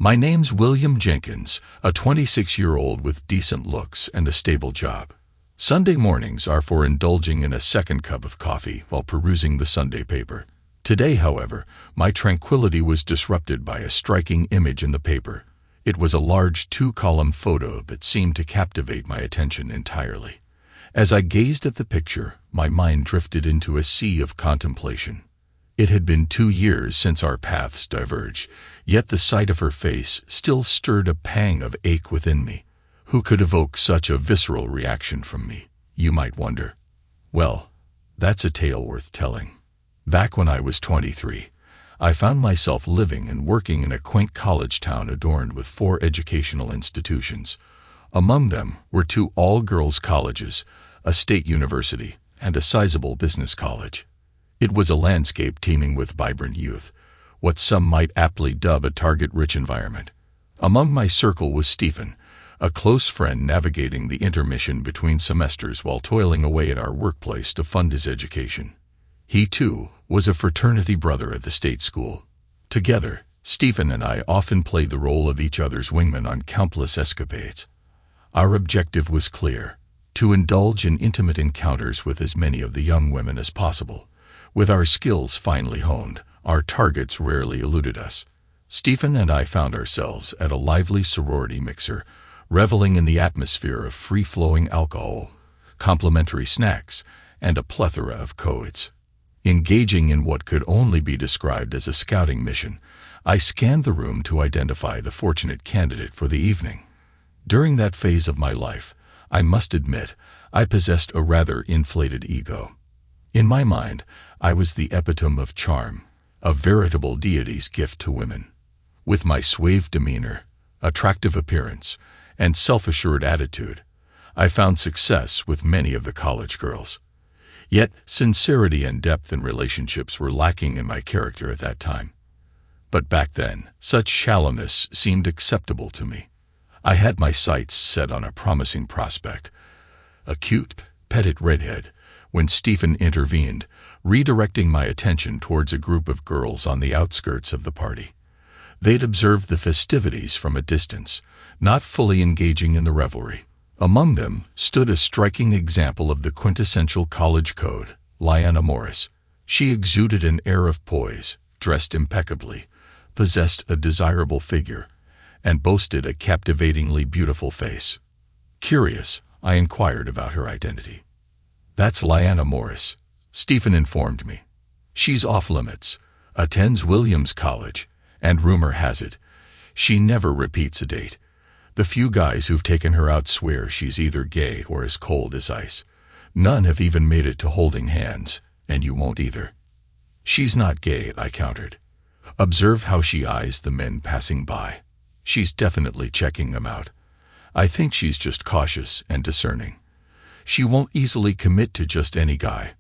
My name's William Jenkins, a 26-year-old with decent looks and a stable job. Sunday mornings are for indulging in a second cup of coffee while perusing the Sunday paper. Today, however, my tranquility was disrupted by a striking image in the paper. It was a large 2-column photo that seemed to captivate my attention entirely. As I gazed at the picture, my mind drifted into a sea of contemplation. It had been 2 years since our paths diverged, yet the sight of her face still stirred a pang of ache within me. Who could evoke such a visceral reaction from me, you might wonder? Well, that's a tale worth telling. Back when I was 23, I found myself living and working in a quaint college town adorned with 4 educational institutions. Among them were 2 all-girls colleges, a state university, and a sizable business college. It was a landscape teeming with vibrant youth, what some might aptly dub a target-rich environment. Among my circle was Stephen, a close friend navigating the intermission between semesters while toiling away at our workplace to fund his education. He, too, was a fraternity brother at the state school. Together, Stephen and I often played the role of each other's wingmen on countless escapades. Our objective was clear: to indulge in intimate encounters with as many of the young women as possible. With our skills finely honed, our targets rarely eluded us. Stephen and I found ourselves at a lively sorority mixer, reveling in the atmosphere of free-flowing alcohol, complimentary snacks, and a plethora of coeds. Engaging in what could only be described as a scouting mission, I scanned the room to identify the fortunate candidate for the evening. During that phase of my life, I must admit, I possessed a rather inflated ego. In my mind, I was the epitome of charm, a veritable deity's gift to women. With my suave demeanor, attractive appearance, and self-assured attitude, I found success with many of the college girls. Yet, sincerity and depth in relationships were lacking in my character at that time. But back then, such shallowness seemed acceptable to me. I had my sights set on a promising prospect, a cute, petite redhead, when Stephen intervened, redirecting my attention towards a group of girls on the outskirts of the party. They'd observed the festivities from a distance, not fully engaging in the revelry. Among them stood a striking example of the quintessential college code, Lyanna Morris. She exuded an air of poise, dressed impeccably, possessed a desirable figure, and boasted a captivatingly beautiful face. Curious, I inquired about her identity. "That's Lyanna Morris," Stephen informed me. "She's off-limits, attends Williams College, and rumor has it, she never repeats a date. The few guys who've taken her out swear she's either gay or as cold as ice. None have even made it to holding hands, and you won't either." "She's not gay," I countered. "Observe how she eyes the men passing by. She's definitely checking them out. I think she's just cautious and discerning. She won't easily commit to just any guy."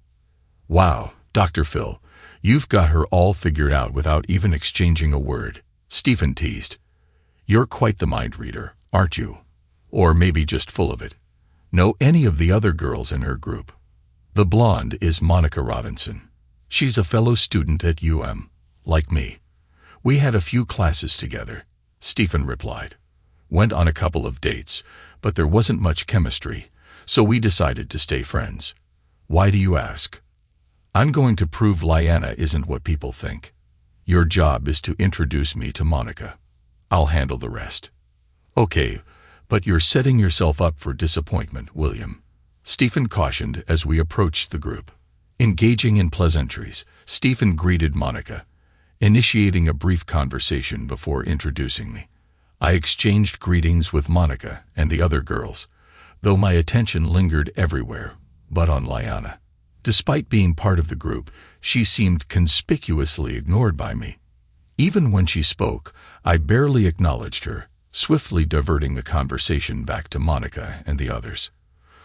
"Wow, Dr. Phil, you've got her all figured out without even exchanging a word," Stephen teased. "You're quite the mind reader, aren't you? Or maybe just full of it. Know any of the other girls in her group?" "The blonde is Monica Robinson. She's a fellow student at like me. We had a few classes together," Stephen replied. "Went on a couple of dates, but there wasn't much chemistry, so we decided to stay friends." "Why do you ask?" "I'm going to prove Lyanna isn't what people think. Your job is to introduce me to Monica. I'll handle the rest." "Okay, but you're setting yourself up for disappointment, William," Stephen cautioned as we approached the group. Engaging in pleasantries, Stephen greeted Monica, initiating a brief conversation before introducing me. I exchanged greetings with Monica and the other girls, though my attention lingered everywhere but on Lyanna. Despite being part of the group, she seemed conspicuously ignored by me. Even when she spoke, I barely acknowledged her, swiftly diverting the conversation back to Monica and the others.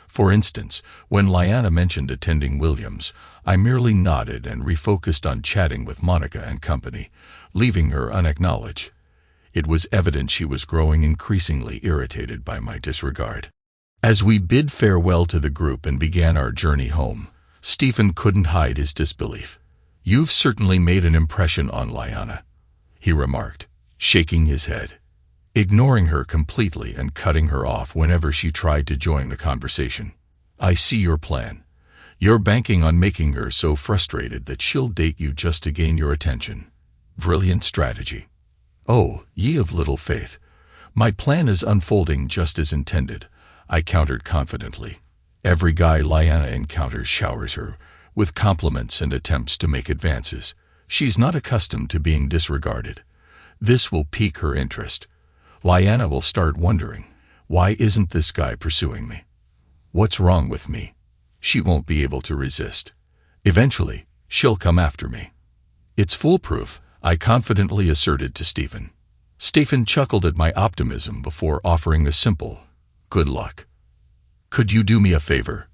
For instance, when Lyanna mentioned attending Williams, I merely nodded and refocused on chatting with Monica and company, leaving her unacknowledged. It was evident she was growing increasingly irritated by my disregard. As we bid farewell to the group and began our journey home, Stephen couldn't hide his disbelief. "You've certainly made an impression on Lyanna," he remarked, shaking his head. ignoring her completely and cutting her off whenever she tried to join the conversation. I see your plan. You're banking on making her so frustrated that she'll date you just to gain your attention. Brilliant strategy. Oh, ye of little faith. My plan is unfolding just as intended, I countered confidently. Every guy Lyanna encounters showers her with compliments and attempts to make advances. She's not accustomed to being disregarded. This will pique her interest. Lyanna will start wondering, why isn't this guy pursuing me? What's wrong with me? She won't be able to resist. Eventually, she'll come after me. It's foolproof, I confidently asserted to Stephen. Stephen chuckled at my optimism before offering a simple, good luck. Could you do me a favor?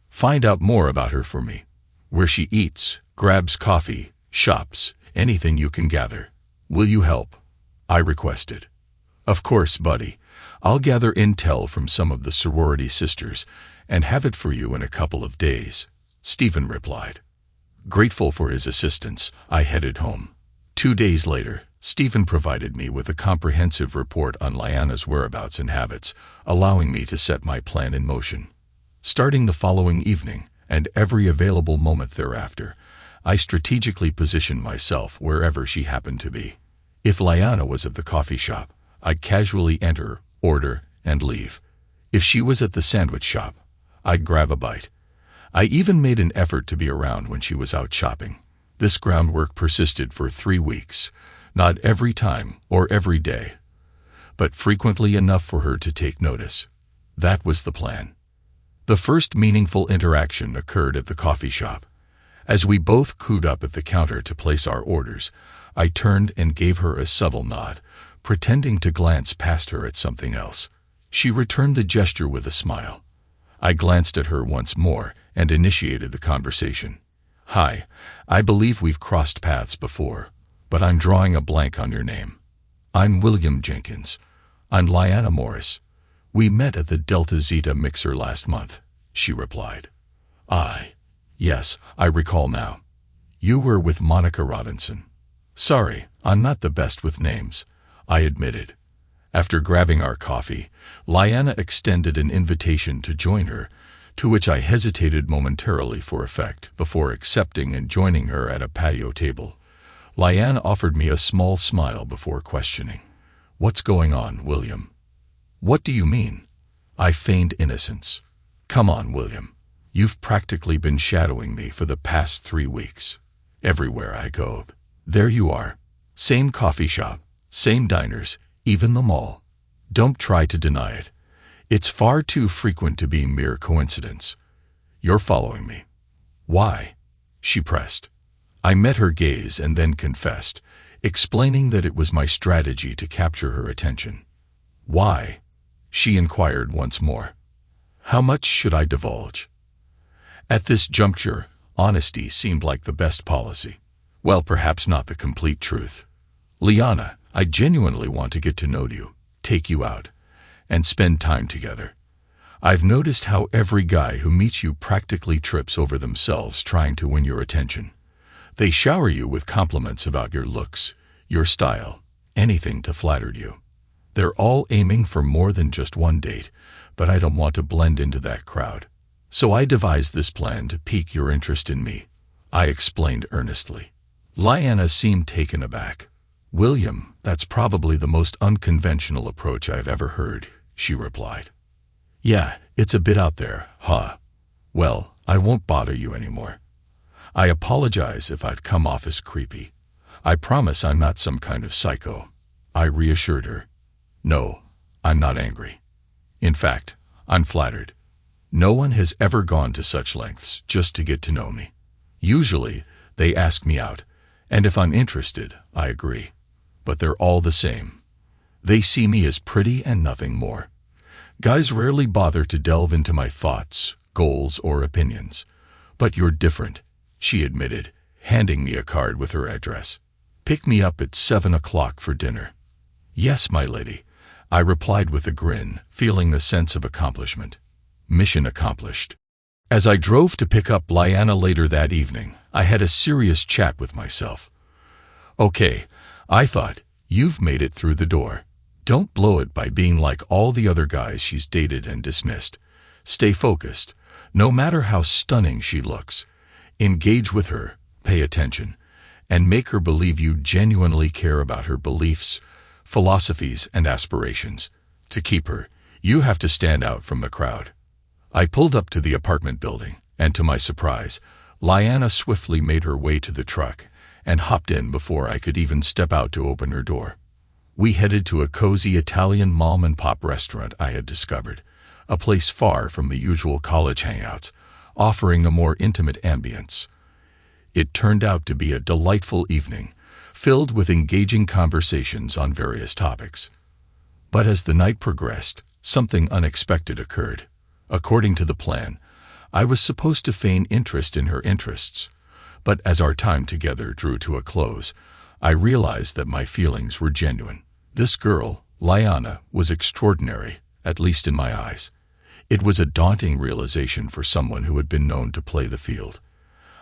Find out more about her for me. Where she eats, grabs coffee, shops, anything you can gather. Will you help? I requested. Of course, buddy. I'll gather intel from some of the sorority sisters and have it for you in a couple of days, Stephen replied. Grateful for his assistance, I headed home. 2 days later, Stephen provided me with a comprehensive report on Lyanna's whereabouts and habits, allowing me to set my plan in motion. Starting the following evening, and every available moment thereafter, I strategically positioned myself wherever she happened to be. If Lyanna was at the coffee shop, I'd casually enter, order, and leave. If she was at the sandwich shop, I'd grab a bite. I even made an effort to be around when she was out shopping. This groundwork persisted for 3 weeks, not every time or every day, but frequently enough for her to take notice. That was the plan. The first meaningful interaction occurred at the coffee shop. As we both queued up at the counter to place our orders, I turned and gave her a subtle nod, pretending to glance past her at something else. She returned the gesture with a smile. I glanced at her once more and initiated the conversation. Hi, I believe we've crossed paths before, but I'm drawing a blank on your name. I'm William Jenkins. I'm Lyanna Morris. We met at the Delta Zeta mixer last month, she replied. Yes, I recall now. You were with Monica Robinson. Sorry, I'm not the best with names, I admitted. After grabbing our coffee, Lyanna extended an invitation to join her, to which I hesitated momentarily for effect before accepting and joining her at a patio table. Lyanna offered me a small smile before questioning. What's going on, William? What do you mean? I feigned innocence. Come on, William. You've practically been shadowing me for the past 3 weeks. Everywhere I go, there you are. Same coffee shop, same diners, even the mall. Don't try to deny it. It's far too frequent to be mere coincidence. You're following me. Why? She pressed. I met her gaze and then confessed, explaining that it was my strategy to capture her attention. Why? She inquired once more. How much should I divulge? At this juncture, honesty seemed like the best policy. Well, perhaps not the complete truth. Lyanna, I genuinely want to get to know you, take you out, and spend time together. I've noticed how every guy who meets you practically trips over themselves trying to win your attention. They shower you with compliments about your looks, your style, anything to flatter you. They're all aiming for more than just one date, but I don't want to blend into that crowd. So I devised this plan to pique your interest in me, I explained earnestly. Lyanna seemed taken aback. William, that's probably the most unconventional approach I've ever heard, she replied. Yeah, it's a bit out there, huh? Well, I won't bother you anymore. I apologize if I've come off as creepy. I promise I'm not some kind of psycho, I reassured her. No, I'm not angry. In fact, I'm flattered. No one has ever gone to such lengths just to get to know me. Usually, they ask me out, and if I'm interested, I agree. But they're all the same. They see me as pretty and nothing more. Guys rarely bother to delve into my thoughts, goals, or opinions. But you're different, she admitted, handing me a card with her address. Pick me up at 7 o'clock for dinner. Yes, my lady, I replied with a grin, feeling a sense of accomplishment. Mission accomplished. As I drove to pick up Lyanna later that evening, I had a serious chat with myself. Okay, I thought, you've made it through the door. Don't blow it by being like all the other guys she's dated and dismissed. Stay focused, no matter how stunning she looks. Engage with her, pay attention, and make her believe you genuinely care about her beliefs, philosophies, and aspirations. To keep her, you have to stand out from the crowd. I pulled up to the apartment building, and to my surprise, Lyanna swiftly made her way to the truck and hopped in before I could even step out to open her door. We headed to a cozy Italian mom-and-pop restaurant I had discovered, a place far from the usual college hangouts, offering a more intimate ambience. It turned out to be a delightful evening, filled with engaging conversations on various topics. But as the night progressed, something unexpected occurred. According to the plan, I was supposed to feign interest in her interests, but as our time together drew to a close, I realized that my feelings were genuine. This girl, Lyanna, was extraordinary, at least in my eyes. It was a daunting realization for someone who had been known to play the field.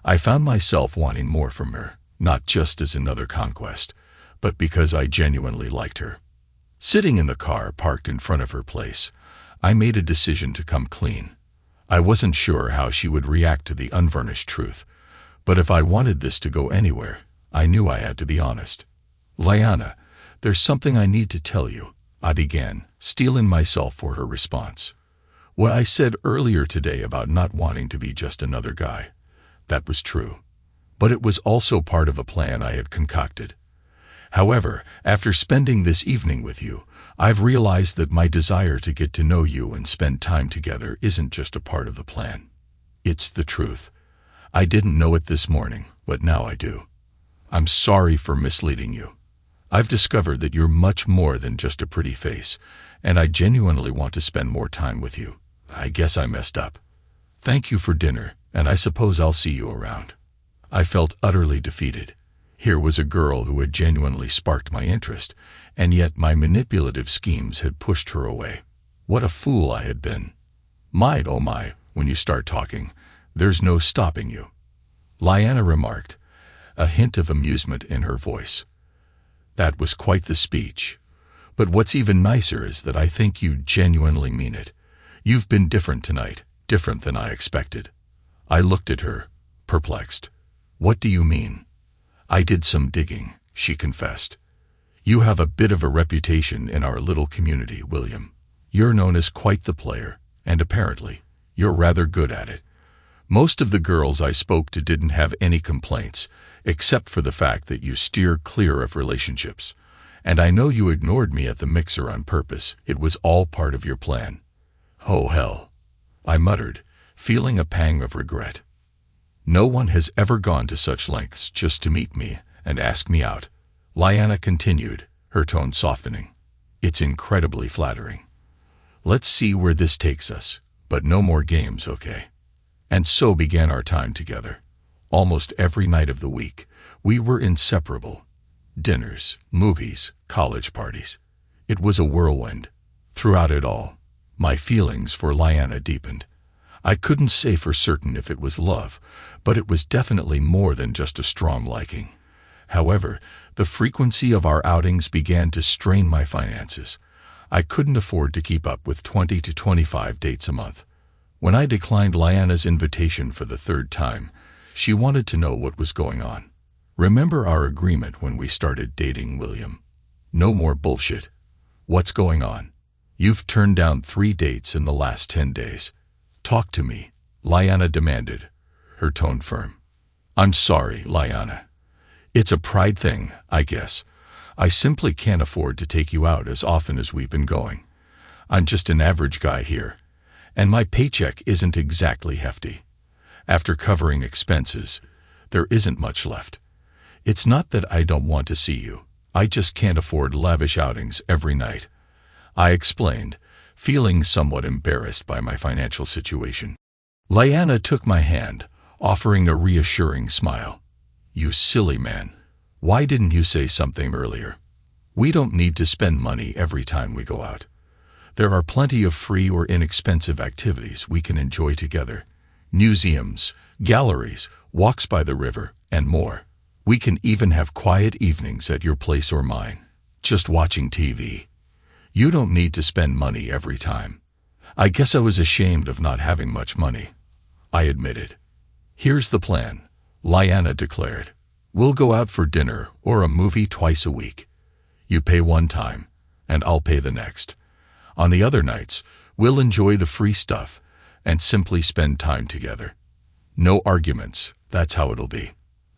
I found myself wanting more from her, not just as another conquest, but because I genuinely liked her. Sitting in the car parked in front of her place, I made a decision to come clean. I wasn't sure how she would react to the unvarnished truth, but if I wanted this to go anywhere, I knew I had to be honest. Lyanna, there's something I need to tell you, I began, steeling myself for her response. What I said earlier today about not wanting to be just another guy, that was true. But it was also part of a plan I had concocted. However, after spending this evening with you, I've realized that my desire to get to know you and spend time together isn't just a part of the plan. It's the truth. I didn't know it this morning, but now I do. I'm sorry for misleading you. I've discovered that you're much more than just a pretty face, and I genuinely want to spend more time with you. I guess I messed up. Thank you for dinner, and I suppose I'll see you around. I felt utterly defeated. Here was a girl who had genuinely sparked my interest, and yet my manipulative schemes had pushed her away. What a fool I had been. My, oh my, when you start talking, there's no stopping you, Lyanna remarked, a hint of amusement in her voice. That was quite the speech. But what's even nicer is that I think you genuinely mean it. You've been different tonight, different than I expected. I looked at her, perplexed. What do you mean? I did some digging, she confessed. You have a bit of a reputation in our little community, William. You're known as quite the player, and apparently, you're rather good at it. Most of the girls I spoke to didn't have any complaints, except for the fact that you steer clear of relationships. And I know you ignored me at the mixer on purpose. It was all part of your plan. Oh, hell, I muttered, feeling a pang of regret. No one has ever gone to such lengths just to meet me and ask me out, Lyanna continued, her tone softening. It's incredibly flattering. Let's see where this takes us, but no more games, okay? And so began our time together. Almost every night of the week, we were inseparable. Dinners, movies, college parties. It was a whirlwind. Throughout it all, my feelings for Lyanna deepened. I couldn't say for certain if it was love, but it was definitely more than just a strong liking. However, the frequency of our outings began to strain my finances. I couldn't afford to keep up with 20 to 25 dates a month. When I declined Lyanna's invitation for the third time, she wanted to know what was going on. Remember our agreement when we started dating, William? No more bullshit. What's going on? You've turned down 3 dates in the last 10 days. Talk to me, Lyanna demanded, her tone firm. I'm sorry, Lyanna. It's a pride thing, I guess. I simply can't afford to take you out as often as we've been going. I'm just an average guy here, and my paycheck isn't exactly hefty. After covering expenses, there isn't much left. It's not that I don't want to see you. I just can't afford lavish outings every night, I explained, feeling somewhat embarrassed by my financial situation. Lyanna took my hand, offering a reassuring smile. You silly man. Why didn't you say something earlier? We don't need to spend money every time we go out. There are plenty of free or inexpensive activities we can enjoy together. Museums, galleries, walks by the river, and more. We can even have quiet evenings at your place or mine, just watching TV. You don't need to spend money every time. I guess I was ashamed of not having much money, I admitted. Here's the plan, Lyanna declared. We'll go out for dinner or a movie twice a week. You pay one time, and I'll pay the next. On the other nights, we'll enjoy the free stuff and simply spend time together. No arguments, that's how it'll be.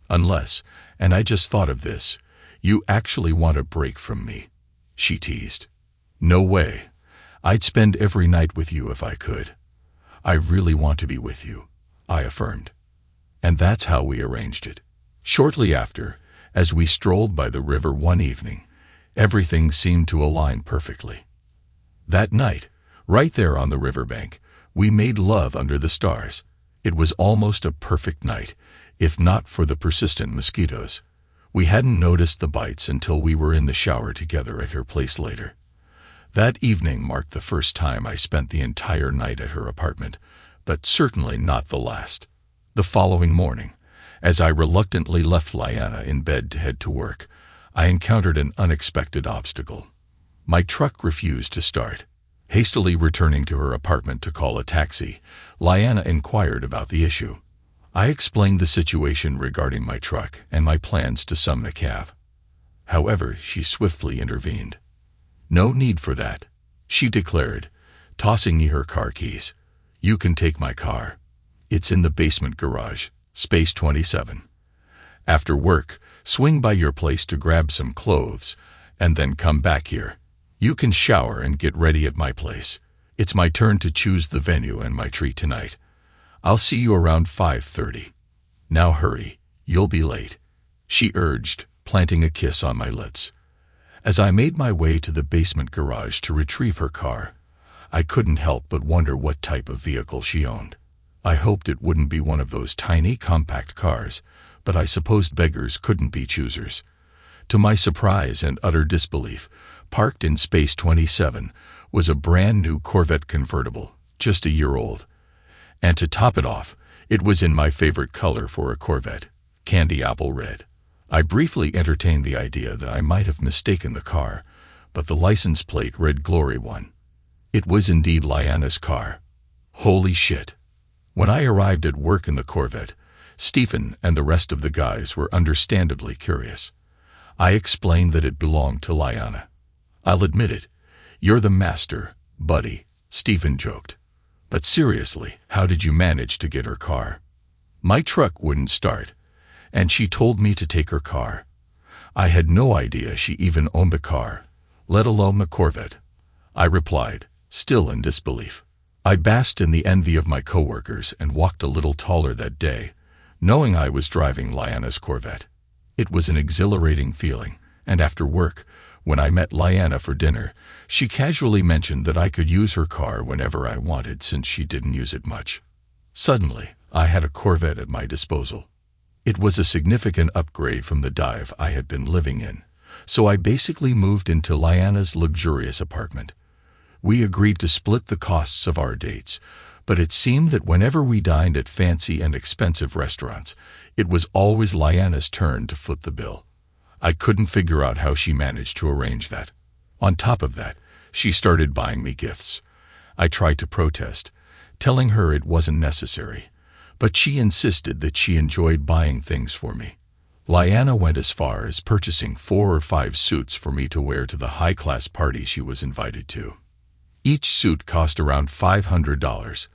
Unless, and I just thought of this, you actually want a break from me, she teased. No way. I'd spend every night with you if I could. I really want to be with you, I affirmed. And that's how we arranged it. Shortly after, as we strolled by the river one evening, everything seemed to align perfectly. That night, right there on the riverbank, we made love under the stars. It was almost a perfect night, if not for the persistent mosquitoes. We hadn't noticed the bites until we were in the shower together at her place later. That evening marked the first time I spent the entire night at her apartment, but certainly not the last. The following morning, as I reluctantly left Lyanna in bed to head to work, I encountered an unexpected obstacle. My truck refused to start. Hastily returning to her apartment to call a taxi, Lyanna inquired about the issue. I explained the situation regarding my truck and my plans to summon a cab. However, she swiftly intervened. No need for that, she declared, tossing me her car keys. You can take my car. It's in the basement garage, space 27. After work, swing by your place to grab some clothes, and then come back here. You can shower and get ready at my place. It's my turn to choose the venue and my treat tonight. I'll see you around 5:30. Now hurry, you'll be late, she urged, planting a kiss on my lips. As I made my way to the basement garage to retrieve her car, I couldn't help but wonder what type of vehicle she owned. I hoped it wouldn't be one of those tiny compact cars, but I supposed beggars couldn't be choosers. To my surprise and utter disbelief, parked in space 27 was a brand new Corvette convertible, just a year old. And to top it off, it was in my favorite color for a Corvette, candy apple red. I briefly entertained the idea that I might have mistaken the car, but the license plate read Glory 1. It was indeed Lyanna's car. Holy shit. When I arrived at work in the Corvette, Stephen and the rest of the guys were understandably curious. I explained that it belonged to Lyanna. I'll admit it, you're the master, buddy, Stephen joked. But seriously, how did you manage to get her car? My truck wouldn't start, and she told me to take her car. I had no idea she even owned a car, let alone a Corvette, I replied, still in disbelief. I basked in the envy of my coworkers and walked a little taller that day, knowing I was driving Lyanna's Corvette. It was an exhilarating feeling, and after work, when I met Lyanna for dinner, she casually mentioned that I could use her car whenever I wanted since she didn't use it much. Suddenly, I had a Corvette at my disposal. It was a significant upgrade from the dive I had been living in, so I basically moved into Lyanna's luxurious apartment. We agreed to split the costs of our dates, but it seemed that whenever we dined at fancy and expensive restaurants, it was always Lyanna's turn to foot the bill. I couldn't figure out how she managed to arrange that. On top of that, she started buying me gifts. I tried to protest, telling her it wasn't necessary, but she insisted that she enjoyed buying things for me. Lyanna went as far as purchasing 4 or 5 suits for me to wear to the high-class party she was invited to. Each suit cost around $500,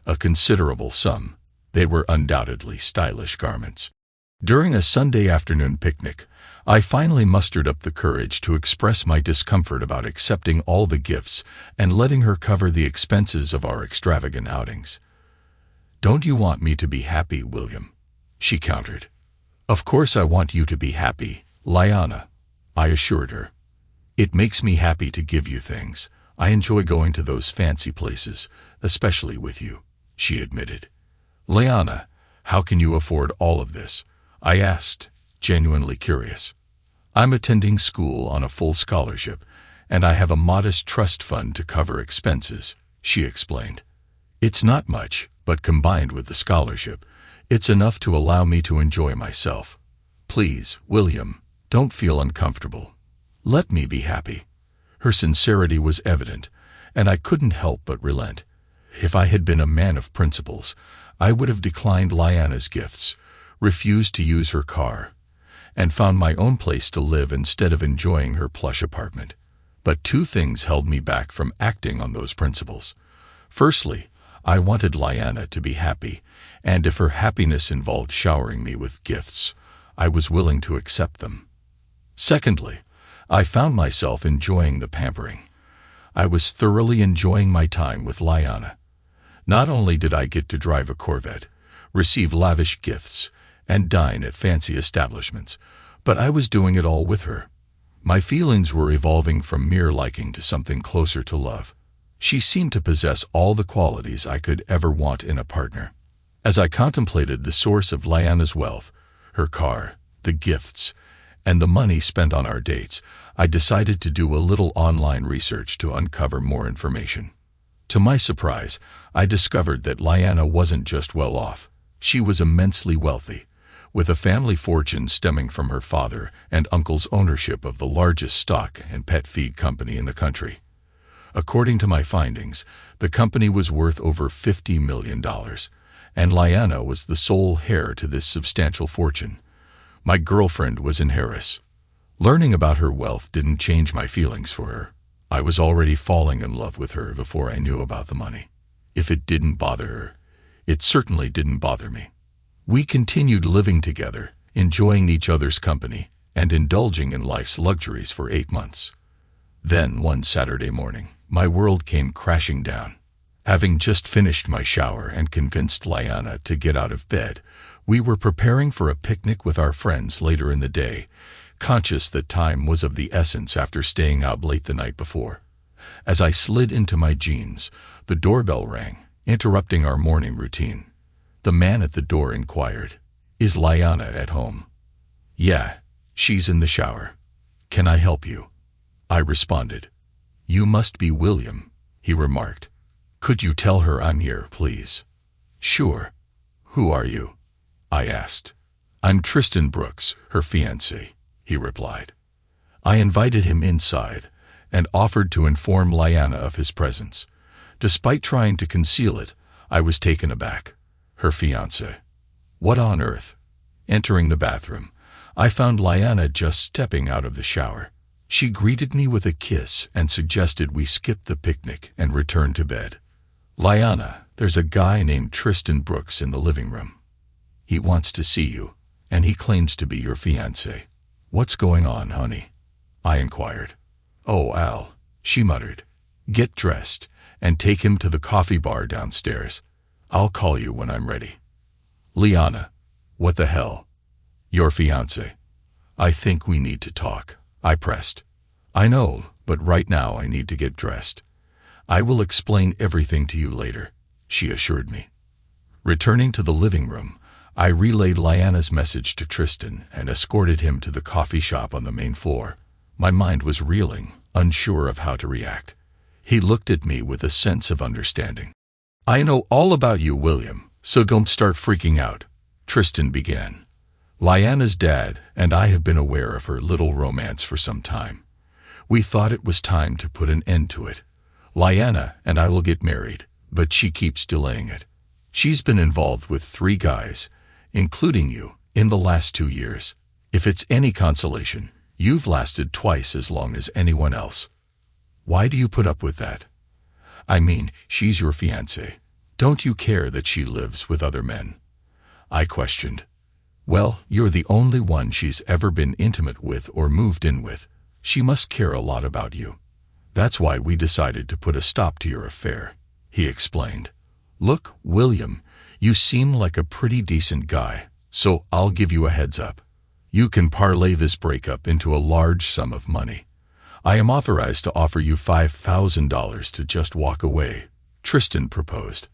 a considerable sum. They were undoubtedly stylish garments. During a Sunday afternoon picnic, I finally mustered up the courage to express my discomfort about accepting all the gifts and letting her cover the expenses of our extravagant outings. "Don't you want me to be happy, William?" she countered. "Of course I want you to be happy, Lyanna," I assured her. "It makes me happy to give you things. I enjoy going to those fancy places, especially with you," she admitted. "Lyanna, how can you afford all of this?" I asked, genuinely curious. "I'm attending school on a full scholarship, and I have a modest trust fund to cover expenses," she explained. "It's not much, but combined with the scholarship, it's enough to allow me to enjoy myself. Please, William, don't feel uncomfortable. Let me be happy." Her sincerity was evident, and I couldn't help but relent. If I had been a man of principles, I would have declined Liana's gifts, refused to use her car, and found my own place to live instead of enjoying her plush apartment. But two things held me back from acting on those principles. Firstly, I wanted Liana to be happy, and if her happiness involved showering me with gifts, I was willing to accept them. Secondly, I found myself enjoying the pampering. I was thoroughly enjoying my time with Liana. Not only did I get to drive a Corvette, receive lavish gifts, and dine at fancy establishments, but I was doing it all with her. My feelings were evolving from mere liking to something closer to love. She seemed to possess all the qualities I could ever want in a partner. As I contemplated the source of Liana's wealth, her car, the gifts, and the money spent on our dates, I decided to do a little online research to uncover more information. To my surprise, I discovered that Liana wasn't just well off. She was immensely wealthy, with a family fortune stemming from her father and uncle's ownership of the largest stock and pet feed company in the country. According to my findings, the company was worth over $50 million, and Liana was the sole heir to this substantial fortune. My girlfriend was in Harris. Learning about her wealth didn't change my feelings for her. I was already falling in love with her before I knew about the money. If it didn't bother her, it certainly didn't bother me. We continued living together, enjoying each other's company, and indulging in life's luxuries for 8 months. Then, one Saturday morning, my world came crashing down. Having just finished my shower and convinced Liana to get out of bed, we were preparing for a picnic with our friends later in the day, conscious that time was of the essence after staying out late the night before. As I slid into my jeans, the doorbell rang, interrupting our morning routine. The man at the door inquired, "Is Liana at home?" "Yeah, she's in the shower. Can I help you?" I responded. "You must be William," he remarked. "Could you tell her I'm here, please?" "Sure. Who are you?" I asked. "I'm Tristan Brooks, her fiancé," he replied. I invited him inside and offered to inform Liana of his presence. Despite trying to conceal it, I was taken aback. Her fiancé. What on earth? Entering the bathroom, I found Liana just stepping out of the shower. She greeted me with a kiss and suggested we skip the picnic and return to bed. "Liana, there's a guy named Tristan Brooks in the living room. He wants to see you, and he claims to be your fiancé." "What's going on, honey?" I inquired. "Oh, Al," she muttered. "Get dressed and take him to the coffee bar downstairs. I'll call you when I'm ready." "Liana, what the hell? Your fiancé. I think we need to talk," I pressed. "I know, but right now I need to get dressed. I will explain everything to you later," she assured me. Returning to the living room, I relayed Liana's message to Tristan and escorted him to the coffee shop on the main floor. My mind was reeling, unsure of how to react. He looked at me with a sense of understanding. "I know all about you, William, so don't start freaking out," Tristan began. "Liana's dad and I have been aware of her little romance for some time. We thought it was time to put an end to it. Liana and I will get married, but she keeps delaying it. She's been involved with 3 guys, including you, in the last 2 years. If it's any consolation, you've lasted twice as long as anyone else. Why do you put up with that? I mean, she's your fiancé. Don't you care that she lives with other men?" I questioned. "Well, you're the only one she's ever been intimate with or moved in with. She must care a lot about you. That's why we decided to put a stop to your affair," he explained. "Look, William, you seem like a pretty decent guy, so I'll give you a heads up. You can parlay this breakup into a large sum of money. I am authorized to offer you $5,000 to just walk away," Tristan proposed.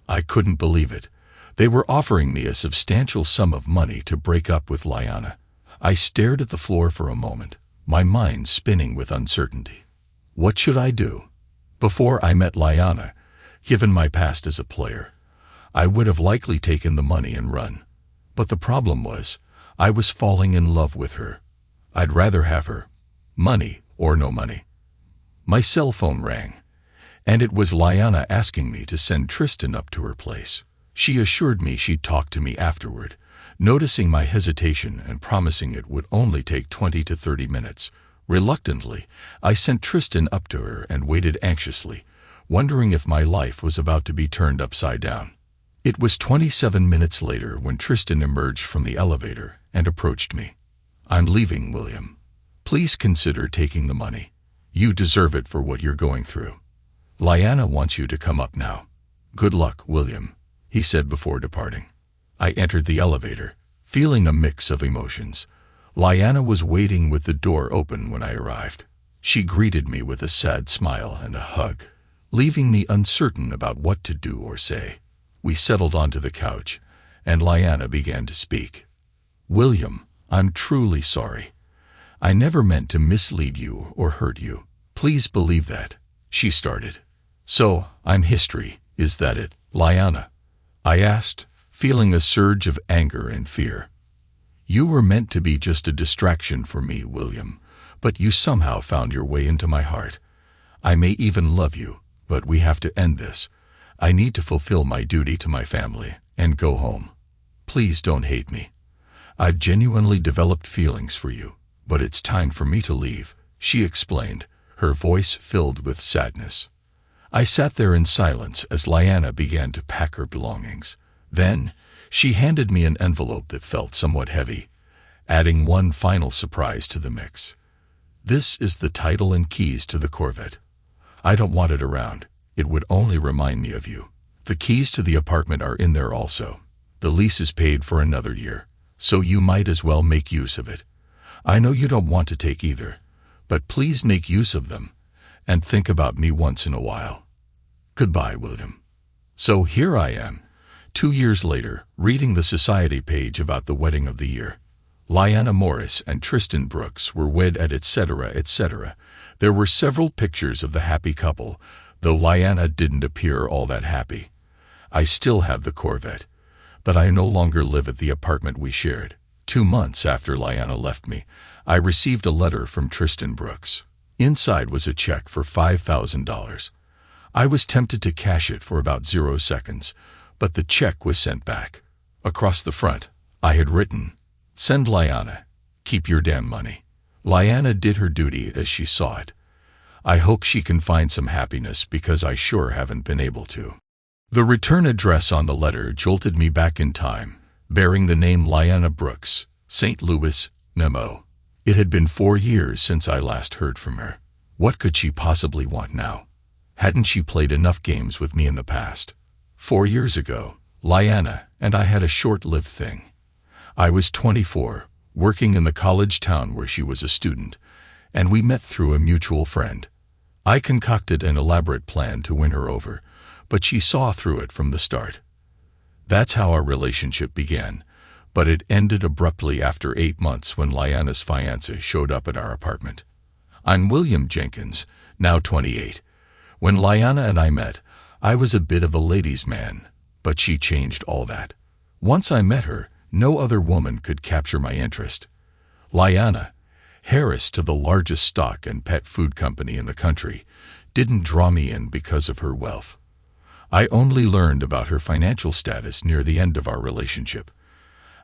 I couldn't believe it. They were offering me a substantial sum of money to break up with Liana. I stared at the floor for a moment, my mind spinning with uncertainty. What should I do? Before I met Liana, given my past as a player, I would have likely taken the money and run. But the problem was, I was falling in love with her. I'd rather have her, money or no money. My cell phone rang, and it was Liana asking me to send Tristan up to her place. She assured me she'd talk to me afterward, noticing my hesitation and promising it would only take 20 to 30 minutes. Reluctantly, I sent Tristan up to her and waited anxiously, wondering if my life was about to be turned upside down. It was 27 minutes later when Tristan emerged from the elevator and approached me. "I'm leaving, William. Please consider taking the money. You deserve it for what you're going through. Liana wants you to come up now. Good luck, William," he said before departing. I entered the elevator, feeling a mix of emotions. Liana was waiting with the door open when I arrived. She greeted me with a sad smile and a hug, leaving me uncertain about what to do or say. We settled onto the couch, and Liana began to speak. "William, I'm truly sorry. I never meant to mislead you or hurt you. Please believe that," she started. "So, I'm history, is that it, Liana?" I asked, feeling a surge of anger and fear. "You were meant to be just a distraction for me, William, but you somehow found your way into my heart. I may even love you, but we have to end this. I need to fulfill my duty to my family and go home. Please don't hate me. I've genuinely developed feelings for you, but it's time for me to leave," she explained, her voice filled with sadness. I sat there in silence as Liana began to pack her belongings. Then, she handed me an envelope that felt somewhat heavy, adding one final surprise to the mix. "This is the title and keys to the Corvette. I don't want it around. It would only remind me of you. The keys to the apartment are in there also. The lease is paid for another year, so you might as well make use of it. I know you don't want to take either, but please make use of them, and think about me once in a while. Goodbye, William." So here I am, 2 years later, reading the society page about the wedding of the year. Liana Morris and Tristan Brooks were wed at etc. etc. There were several pictures of the happy couple, though Liana didn't appear all that happy. I still have the Corvette, but I no longer live at the apartment we shared. 2 months after Liana left me, I received a letter from Tristan Brooks. Inside was a check for $5,000. I was tempted to cash it for about 0 seconds, but the check was sent back. Across the front, I had written, "Send Liana. Keep your damn money." Liana did her duty as she saw it. I hope she can find some happiness because I sure haven't been able to. The return address on the letter jolted me back in time, bearing the name Liana Brooks, St. Louis, Memo. It had been 4 years since I last heard from her. What could she possibly want now? Hadn't she played enough games with me in the past? 4 years ago, Liana and I had a short-lived thing. I was 24, working in the college town where she was a student, and we met through a mutual friend. I concocted an elaborate plan to win her over, but she saw through it from the start. That's how our relationship began, but it ended abruptly after 8 months when Liana's fiancé showed up at our apartment. I'm William Jenkins, now 28. When Liana and I met, I was a bit of a ladies' man, but she changed all that. Once I met her, no other woman could capture my interest. Liana, heiress to the largest stock and pet food company in the country, didn't draw me in because of her wealth. I only learned about her financial status near the end of our relationship.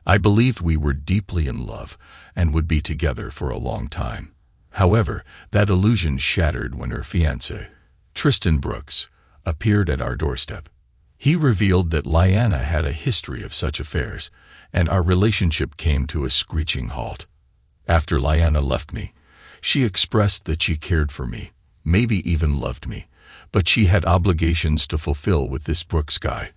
I believed we were deeply in love and would be together for a long time. However, that illusion shattered when her fiancé, Tristan Brooks, appeared at our doorstep. He revealed that Liana had a history of such affairs, and our relationship came to a screeching halt. After Liana left me, she expressed that she cared for me, maybe even loved me, but she had obligations to fulfill with this Brooks guy.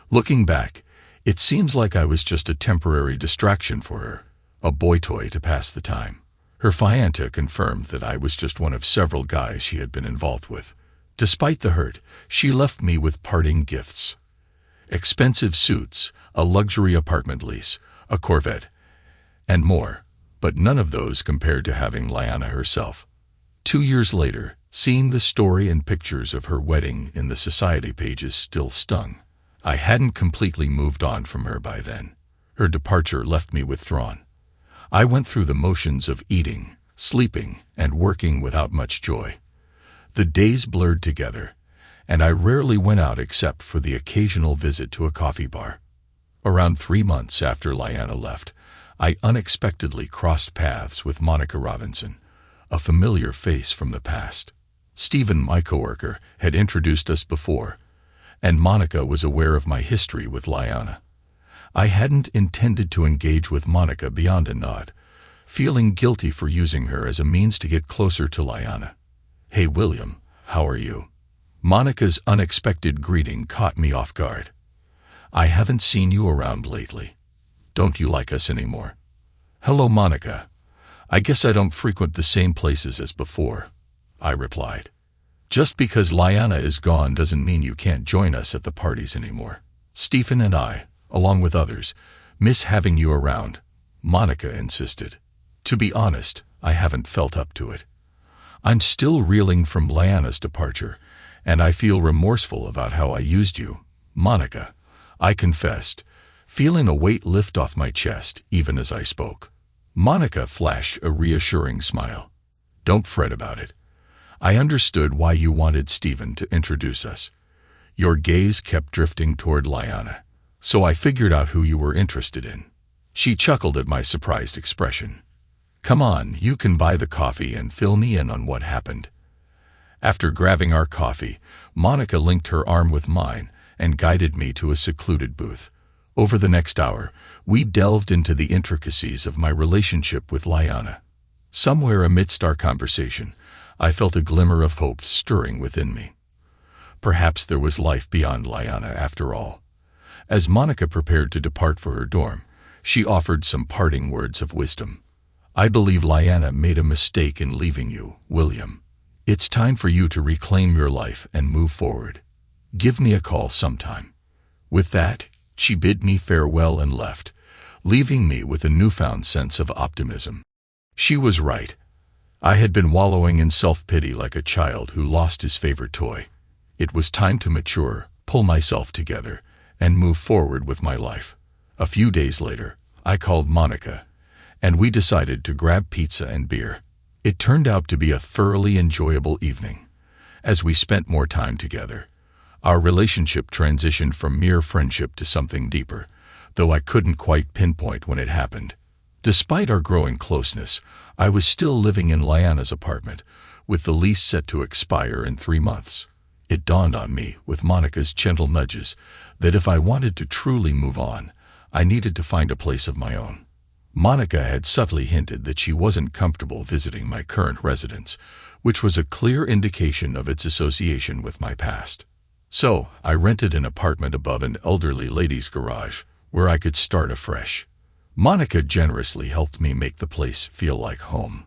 Looking back, it seems like I was just a temporary distraction for her, a boy toy to pass the time. Her fiancé confirmed that I was just one of several guys she had been involved with. Despite the hurt, she left me with parting gifts. Expensive suits, a luxury apartment lease, a Corvette, and more, but none of those compared to having Liana herself. 2 years later, seeing the story and pictures of her wedding in the society pages still stung. I hadn't completely moved on from her by then. Her departure left me withdrawn. I went through the motions of eating, sleeping, and working without much joy. The days blurred together, and I rarely went out except for the occasional visit to a coffee bar. Around 3 months after Lyanna left, I unexpectedly crossed paths with Monica Robinson, a familiar face from the past. Stephen, my coworker, had introduced us before, and Monica was aware of my history with Lyanna. I hadn't intended to engage with Monica beyond a nod, feeling guilty for using her as a means to get closer to Lyanna. "Hey William, how are you?" Monica's unexpected greeting caught me off guard. "I haven't seen you around lately. Don't you like us anymore?" "Hello Monica. I guess I don't frequent the same places as before," I replied. "Just because Lyanna is gone doesn't mean you can't join us at the parties anymore. Stephen and I, along with others, miss having you around," Monica insisted. "To be honest, I haven't felt up to it. I'm still reeling from Lyanna's departure, and I feel remorseful about how I used you, Monica," I confessed, feeling a weight lift off my chest even as I spoke. Monica flashed a reassuring smile. "Don't fret about it. I understood why you wanted Stephen to introduce us. Your gaze kept drifting toward Lyanna, so I figured out who you were interested in." She chuckled at my surprised expression. "Come on, you can buy the coffee and fill me in on what happened." After grabbing our coffee, Monica linked her arm with mine and guided me to a secluded booth. Over the next hour, we delved into the intricacies of my relationship with Lyanna. Somewhere amidst our conversation, I felt a glimmer of hope stirring within me. Perhaps there was life beyond Lyanna after all. As Monica prepared to depart for her dorm, she offered some parting words of wisdom. "I believe Lyanna made a mistake in leaving you, William. It's time for you to reclaim your life and move forward. Give me a call sometime." With that, she bid me farewell and left, leaving me with a newfound sense of optimism. She was right. I had been wallowing in self-pity like a child who lost his favorite toy. It was time to mature, pull myself together, and move forward with my life. A few days later, I called Monica, and we decided to grab pizza and beer. It turned out to be a thoroughly enjoyable evening. As we spent more time together, our relationship transitioned from mere friendship to something deeper, though I couldn't quite pinpoint when it happened. Despite our growing closeness, I was still living in Lyanna's apartment, with the lease set to expire in 3 months. It dawned on me, with Monica's gentle nudges, that if I wanted to truly move on, I needed to find a place of my own. Monica had subtly hinted that she wasn't comfortable visiting my current residence, which was a clear indication of its association with my past. So, I rented an apartment above an elderly lady's garage, where I could start afresh. Monica generously helped me make the place feel like home.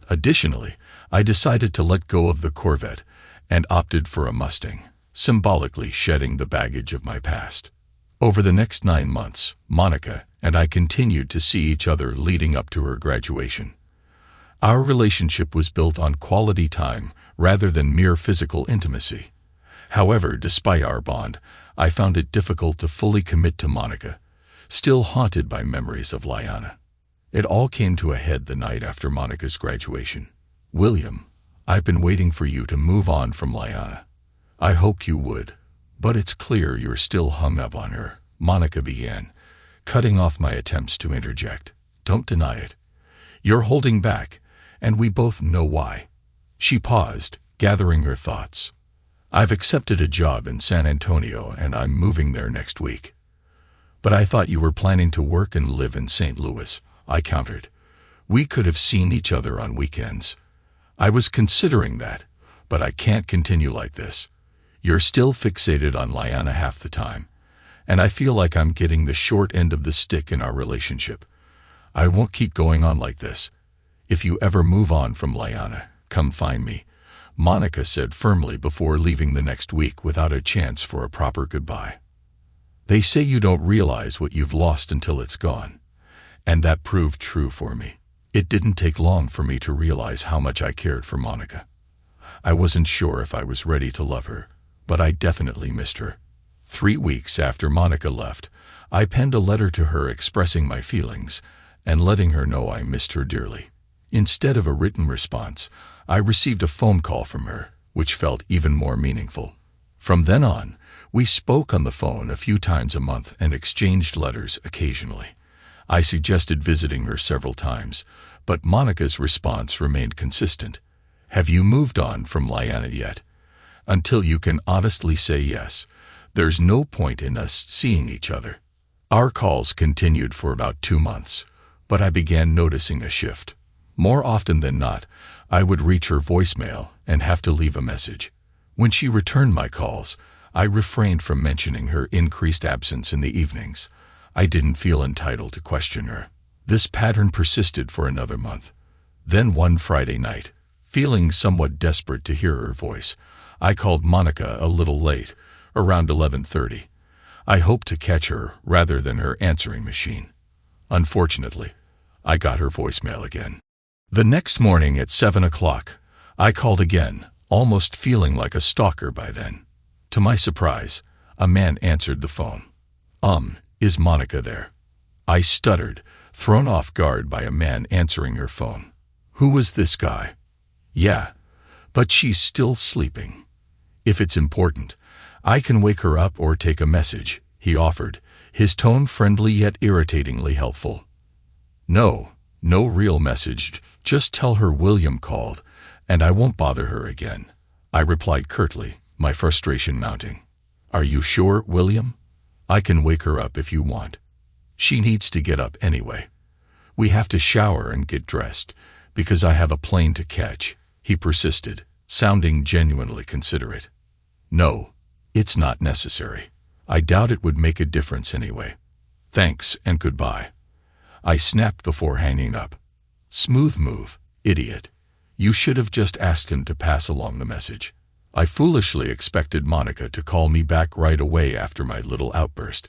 Additionally, I decided to let go of the Corvette and opted for a Mustang, symbolically shedding the baggage of my past. Over the next 9 months, Monica and I continued to see each other leading up to her graduation. Our relationship was built on quality time rather than mere physical intimacy. However, despite our bond, I found it difficult to fully commit to Monica, still haunted by memories of Lyanna. It all came to a head the night after Monica's graduation. "William, I've been waiting for you to move on from Lyanna. I hoped you would, but it's clear you're still hung up on her," Monica began, cutting off my attempts to interject. "Don't deny it. You're holding back, and we both know why." She paused, gathering her thoughts. "I've accepted a job in San Antonio and I'm moving there next week." "But I thought you were planning to work and live in St. Louis," I countered. "We could have seen each other on weekends." "I was considering that, but I can't continue like this. You're still fixated on Lyanna half the time, and I feel like I'm getting the short end of the stick in our relationship. I won't keep going on like this. If you ever move on from Lyanna, come find me," Monica said firmly before leaving the next week without a chance for a proper goodbye. They say you don't realize what you've lost until it's gone, and that proved true for me. It didn't take long for me to realize how much I cared for Monica. I wasn't sure if I was ready to love her, but I definitely missed her. 3 weeks after Monica left, I penned a letter to her expressing my feelings and letting her know I missed her dearly. Instead of a written response, I received a phone call from her, which felt even more meaningful. From then on, we spoke on the phone a few times a month and exchanged letters occasionally. I suggested visiting her several times, but Monica's response remained consistent. Have you moved on from Lyanna yet? Until you can honestly say yes, there's no point in us seeing each other. Our calls continued for about 2 months, but I began noticing a shift. More often than not, I would reach her voicemail and have to leave a message. When she returned my calls, I refrained from mentioning her increased absence in the evenings. I didn't feel entitled to question her. This pattern persisted for another month. Then one Friday night, feeling somewhat desperate to hear her voice, I called Monica a little late, around 11:30. I hoped to catch her rather than her answering machine. Unfortunately, I got her voicemail again. The next morning at 7 o'clock, I called again, almost feeling like a stalker by then. To my surprise, a man answered the phone. Is Monica there? I stuttered, thrown off guard by a man answering her phone. Who was this guy? Yeah, but she's still sleeping. If it's important, I can wake her up or take a message, he offered, his tone friendly yet irritatingly helpful. No real message, just tell her William called, and I won't bother her again, I replied curtly, my frustration mounting. Are you sure, William? I can wake her up if you want. She needs to get up anyway. We have to shower and get dressed, because I have a plane to catch, he persisted, sounding genuinely considerate. No, it's not necessary. I doubt it would make a difference anyway. Thanks and goodbye. I snapped before hanging up. Smooth move, idiot. You should have just asked him to pass along the message. I foolishly expected Monica to call me back right away after my little outburst,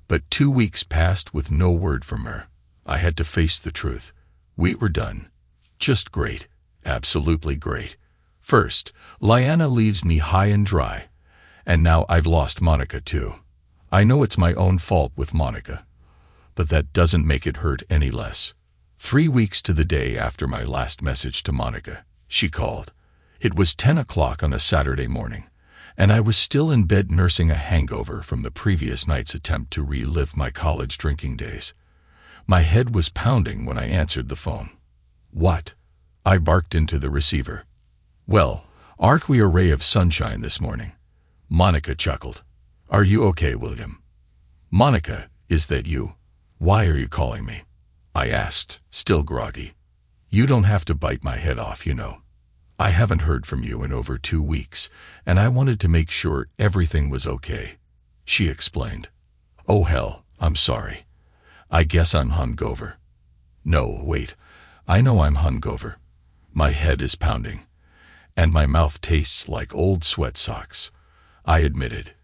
but 2 weeks passed with no word from her. I had to face the truth. We were done. Just great. Absolutely great. First, Lyanna leaves me high and dry, and now I've lost Monica too. I know it's my own fault with Monica, but that doesn't make it hurt any less. 3 weeks to the day after my last message to Monica, she called. It was 10 o'clock on a Saturday morning, and I was still in bed nursing a hangover from the previous night's attempt to relive my college drinking days. My head was pounding when I answered the phone. What? I barked into the receiver. Well, aren't we a ray of sunshine this morning? Monica chuckled. Are you okay, William? Monica, is that you? Why are you calling me? I asked, still groggy. You don't have to bite my head off, you know. I haven't heard from you in over 2 weeks, and I wanted to make sure everything was okay, she explained. Oh hell, I'm sorry. I guess I'm hungover. No, wait, I know I'm hungover. My head is pounding, and my mouth tastes like old sweat socks, I admitted.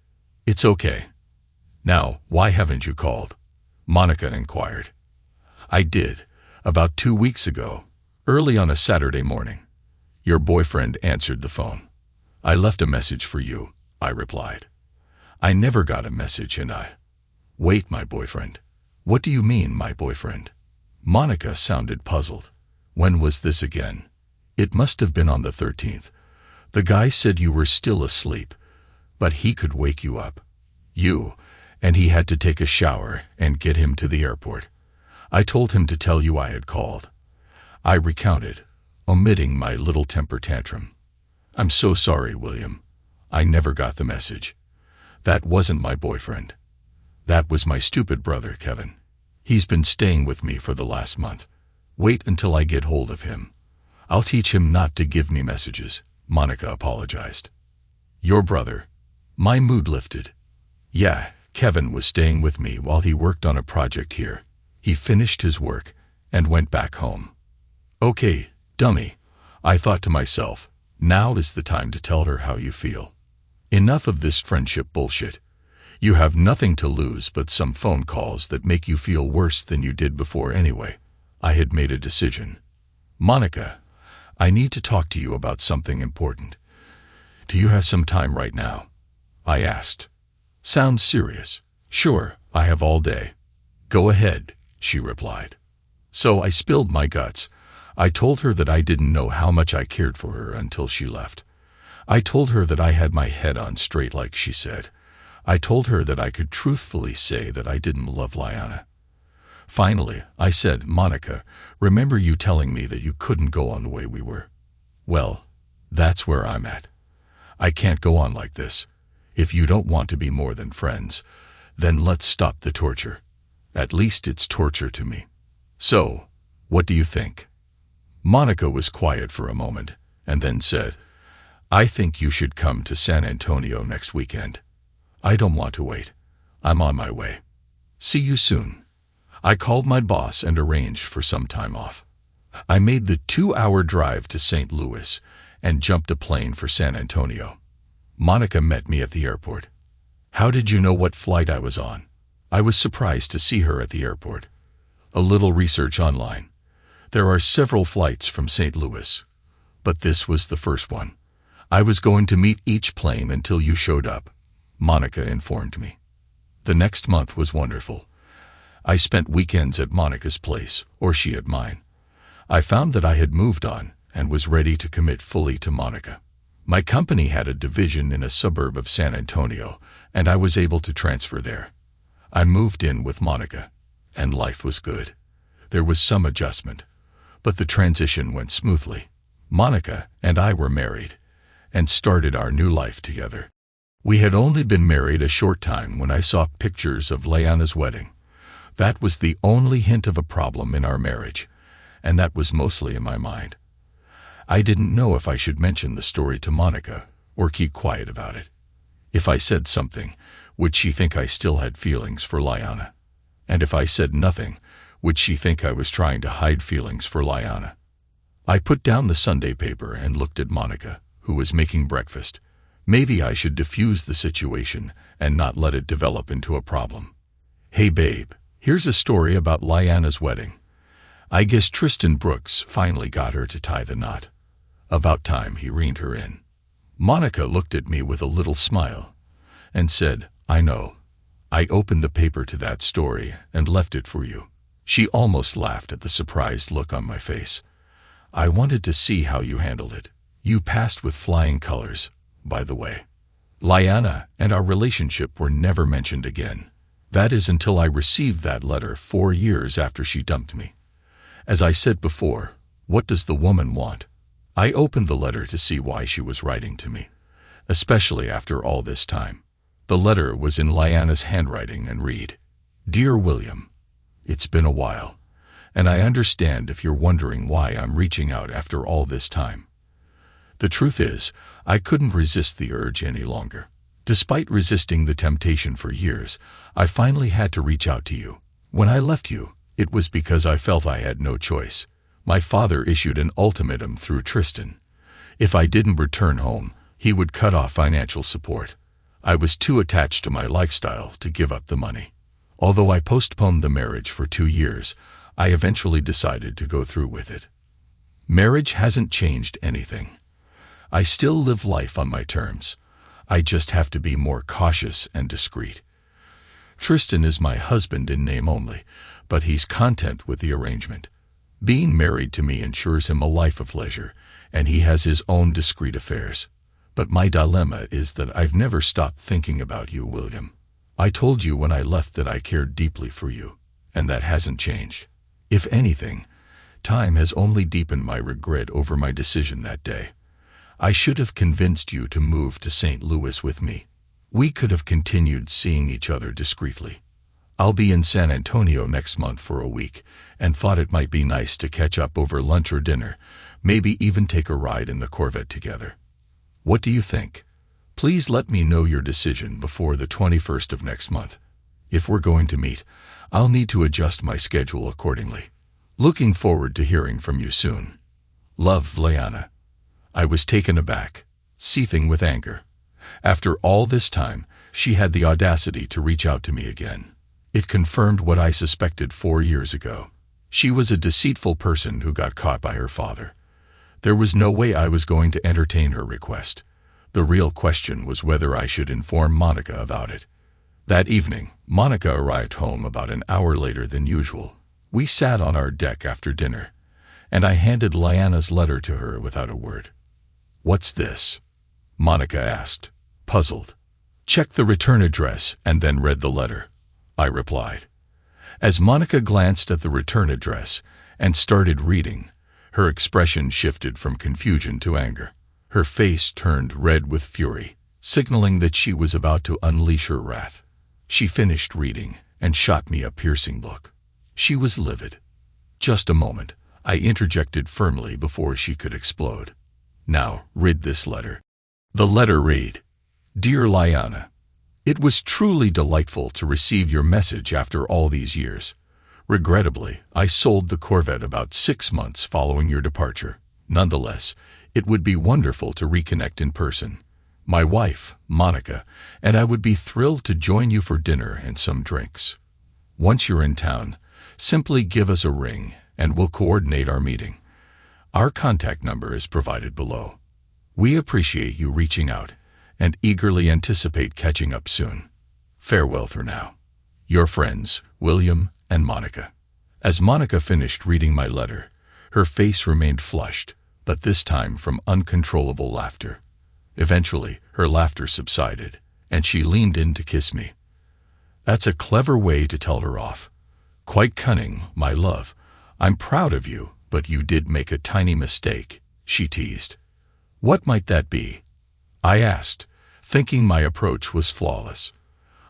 It's okay. Now, why haven't you called? Monica inquired. I did, about 2 weeks ago, early on a Saturday morning. Your boyfriend answered the phone. I left a message for you, I replied. I never got a message and I... Wait, my boyfriend. What do you mean, my boyfriend? Monica sounded puzzled. When was this again? It must have been on the 13th. The guy said you were still asleep, but he could wake you up. And he had to take a shower and get him to the airport. I told him to tell you I had called. I recounted, omitting my little temper tantrum. I'm so sorry, William. I never got the message. That wasn't my boyfriend. That was my stupid brother, Kevin. He's been staying with me for the last month. Wait until I get hold of him. I'll teach him not to give me messages, Monica apologized. Your brother. My mood lifted. Yeah, Kevin was staying with me while he worked on a project here. He finished his work and went back home. Okay, dummy, I thought to myself, now is the time to tell her how you feel. Enough of this friendship bullshit. You have nothing to lose but some phone calls that make you feel worse than you did before anyway. I had made a decision. Monica, I need to talk to you about something important. Do you have some time right now? I asked. Sounds serious. Sure, I have all day. Go ahead, she replied. So I spilled my guts. I told her that I didn't know how much I cared for her until she left. I told her that I had my head on straight like she said. I told her that I could truthfully say that I didn't love Liana. Finally, I said, Monica, remember you telling me that you couldn't go on the way we were? Well, that's where I'm at. I can't go on like this. If you don't want to be more than friends, then let's stop the torture. At least it's torture to me. So, what do you think? Monica was quiet for a moment, and then said, I think you should come to San Antonio next weekend. I don't want to wait. I'm on my way. See you soon. I called my boss and arranged for some time off. I made the 2-hour drive to St. Louis and jumped a plane for San Antonio. Monica met me at the airport. How did you know what flight I was on? I was surprised to see her at the airport. A little research online. There are several flights from St. Louis, but this was the first one. I was going to meet each plane until you showed up, Monica informed me. The next month was wonderful. I spent weekends at Monica's place, or she at mine. I found that I had moved on and was ready to commit fully to Monica. My company had a division in a suburb of San Antonio, and I was able to transfer there. I moved in with Monica, and life was good. There was some adjustment, but the transition went smoothly. Monica and I were married, and started our new life together. We had only been married a short time when I saw pictures of Liana's wedding. That was the only hint of a problem in our marriage, and that was mostly in my mind. I didn't know if I should mention the story to Monica or keep quiet about it. If I said something, would she think I still had feelings for Liana? And if I said nothing, would she think I was trying to hide feelings for Liana? I put down the Sunday paper and looked at Monica, who was making breakfast. Maybe I should diffuse the situation and not let it develop into a problem. Hey babe, here's a story about Liana's wedding. I guess Tristan Brooks finally got her to tie the knot. About time he reined her in. Monica looked at me with a little smile and said, I know. I opened the paper to that story and left it for you. She almost laughed at the surprised look on my face. I wanted to see how you handled it. You passed with flying colors, by the way. Liana and our relationship were never mentioned again. That is until I received that letter 4 years after she dumped me. As I said before, what does the woman want? I opened the letter to see why she was writing to me, especially after all this time. The letter was in Liana's handwriting and read, Dear William, it's been a while, and I understand if you're wondering why I'm reaching out after all this time. The truth is, I couldn't resist the urge any longer. Despite resisting the temptation for years, I finally had to reach out to you. When I left you, it was because I felt I had no choice. My father issued an ultimatum through Tristan. If I didn't return home, he would cut off financial support. I was too attached to my lifestyle to give up the money. Although I postponed the marriage for 2 years, I eventually decided to go through with it. Marriage hasn't changed anything. I still live life on my terms. I just have to be more cautious and discreet. Tristan is my husband in name only, but he's content with the arrangement. Being married to me ensures him a life of leisure, and he has his own discreet affairs. But my dilemma is that I've never stopped thinking about you, William. I told you when I left that I cared deeply for you, and that hasn't changed. If anything, time has only deepened my regret over my decision that day. I should have convinced you to move to St. Louis with me. We could have continued seeing each other discreetly. I'll be in San Antonio next month for a week, and thought it might be nice to catch up over lunch or dinner, maybe even take a ride in the Corvette together. What do you think? Please let me know your decision before the 21st of next month. If we're going to meet, I'll need to adjust my schedule accordingly. Looking forward to hearing from you soon. Love, Liana. I was taken aback, seething with anger. After all this time, she had the audacity to reach out to me again. It confirmed what I suspected 4 years ago. She was a deceitful person who got caught by her father. There was no way I was going to entertain her request. The real question was whether I should inform Monica about it. That evening, Monica arrived home about an hour later than usual. We sat on our deck after dinner, and I handed Liana's letter to her without a word. What's this? Monica asked, puzzled. Check the return address and then read the letter, I replied. As Monica glanced at the return address and started reading, her expression shifted from confusion to anger. Her face turned red with fury, signaling that she was about to unleash her wrath. She finished reading and shot me a piercing look. She was livid. Just a moment, I interjected firmly before she could explode. Now, read this letter. The letter read, Dear Liana, it was truly delightful to receive your message after all these years. Regrettably, I sold the Corvette about 6 months following your departure. Nonetheless, it would be wonderful to reconnect in person. My wife, Monica, and I would be thrilled to join you for dinner and some drinks. Once you're in town, simply give us a ring and we'll coordinate our meeting. Our contact number is provided below. We appreciate you reaching out and eagerly anticipate catching up soon. Farewell for now. Your friends, William and Monica. As Monica finished reading my letter, her face remained flushed, but this time from uncontrollable laughter. Eventually, her laughter subsided, and she leaned in to kiss me. That's a clever way to tell her off. Quite cunning, my love. I'm proud of you, but you did make a tiny mistake, she teased. What might that be? I asked, thinking my approach was flawless.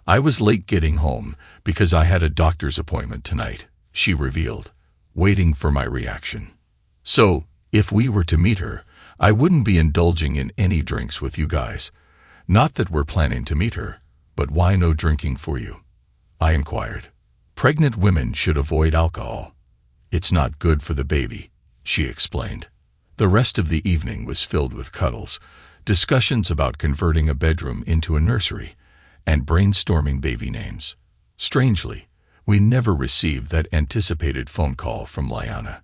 I was late getting home because I had a doctor's appointment tonight, she revealed, waiting for my reaction. So, if we were to meet her, I wouldn't be indulging in any drinks with you guys. Not that we're planning to meet her, but why no drinking for you? I inquired. Pregnant women should avoid alcohol. It's not good for the baby, she explained. The rest of the evening was filled with cuddles, discussions about converting a bedroom into a nursery, and brainstorming baby names. Strangely, we never received that anticipated phone call from Liana.